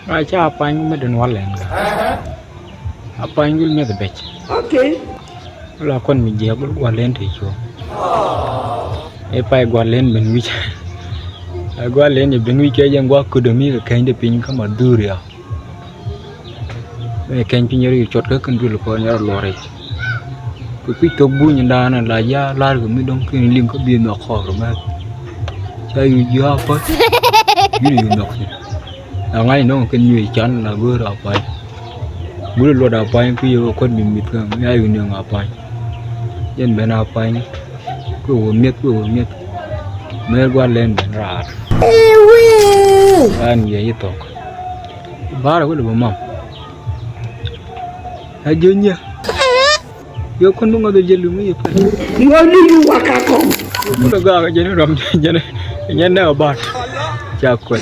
Ai cha apa yang me den walen ga. Apa yang gul me the bech. Okay. La kon mi je bul walen te cho. E pai walen ben wi. Ai walen e ben wi ke jang wa ku de mi ka kan de pin ka ma duria. E kan pin yeri chot ka kan dul ko nyar lore. Ku pi to bu ni da na la ya la ko mi dong kin lim ko bi no kho ro ma. Cha yu ya pa. Yu no ko. Ngai no kan nyi chan la bơ ra pai. Bữa lúa đào pai cái yêu con mình mít không, ai yêu nương pai, dân bên pai, cứ miết, mấy quan lên bên ra, anh vậy to, ba là cái đồ mắm, ai chơi nhá, yêu con đúng là chơi luôn mấy vậy, Ngon đi qua cả con. nó gà cái nó rầm cái nó ở bát, chả quên.